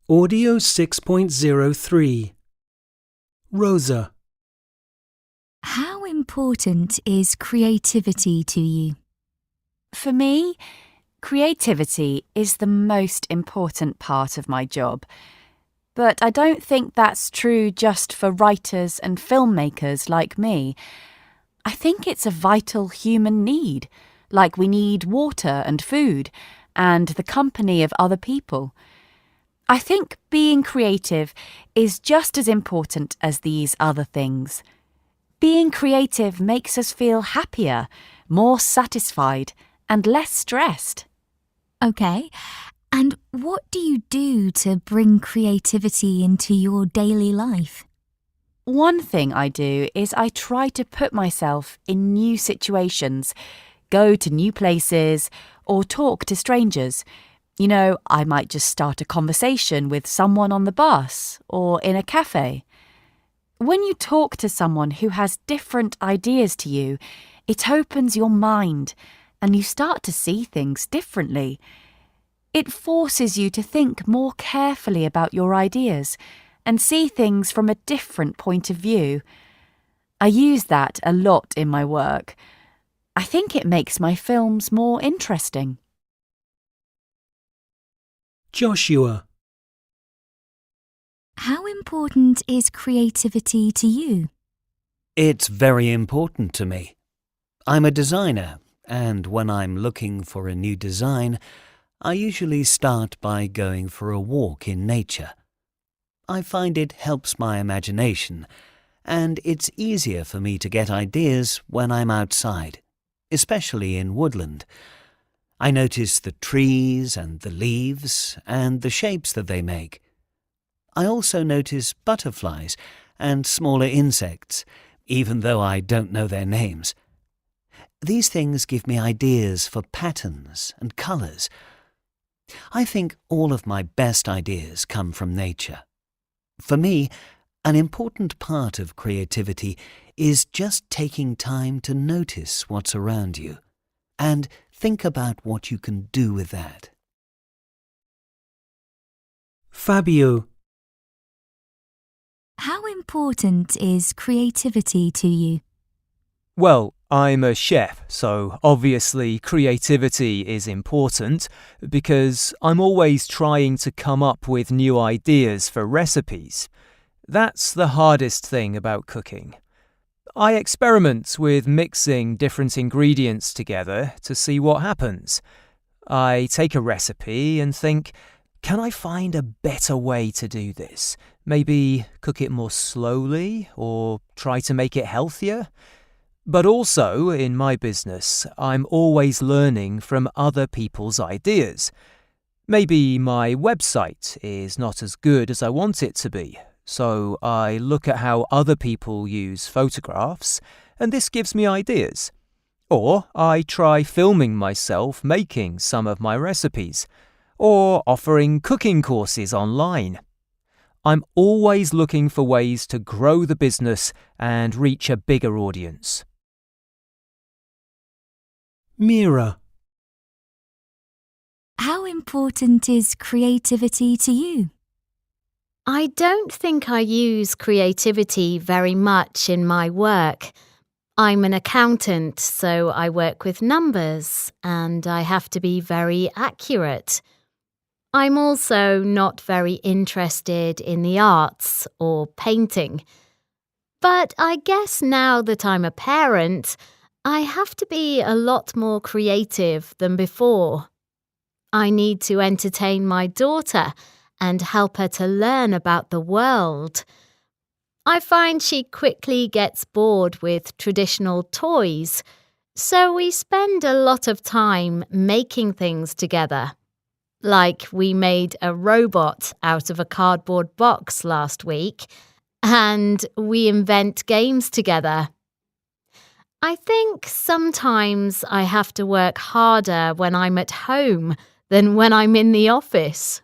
Audio 6.03. Rosa. How important is creativity to you? For me, creativity is the most important part of my job. But I don't think that's true just for writers and filmmakers like me. I think it's a vital human need, like we need water and food, and the company of other people. I think being creative is just as important as these other things. Being creative makes us feel happier, more satisfied, and less stressed. Okay, and what do you do to bring creativity into your daily life? One thing I do is I try to put myself in new situations, go to new places, or talk to strangers. You know, I might just start a conversation with someone on the bus or in a cafe. When you talk to someone who has different ideas to you, it opens your mind and you start to see things differently. It forces you to think more carefully about your ideas and see things from a different point of view. I use that a lot in my work. I think it makes my films more interesting. Joshua. How important is creativity to you? It's very important to me. I'm a designer, and when I'm looking for a new design, I usually start by going for a walk in nature. I find it helps my imagination, and it's easier for me to get ideas when I'm outside, especially in woodland. I notice the trees and the leaves and the shapes that they make. I also notice butterflies and smaller insects, even though I don't know their names. These things give me ideas for patterns and colours. I think all of my best ideas come from nature. For me, an important part of creativity is just taking time to notice what's around you and think about what you can do with that. Fabio. How important is creativity to you? Well, I'm a chef, so obviously creativity is important because I'm always trying to come up with new ideas for recipes. That's the hardest thing about cooking. I experiment with mixing different ingredients together to see what happens. I take a recipe and think, can I find a better way to do this? Maybe cook it more slowly or try to make it healthier? But also, in my business, I'm always learning from other people's ideas. Maybe my website is not as good as I want it to be, so I look at how other people use photographs, and this gives me ideas. Or I try filming myself making some of my recipes, or offering cooking courses online. I'm always looking for ways to grow the business and reach a bigger audience. Mira. How important is creativity to you? I don't think I use creativity very much in my work. I'm an accountant, so I work with numbers and I have to be very accurate. I'm also not very interested in the arts or painting. But I guess now that I'm a parent, I have to be a lot more creative than before. I need to entertain my daughter and help her to learn about the world. I find she quickly gets bored with traditional toys, so we spend a lot of time making things together. Like we made a robot out of a cardboard box last week, and we invent games together. I think sometimes I have to work harder when I'm at home than when I'm in the office.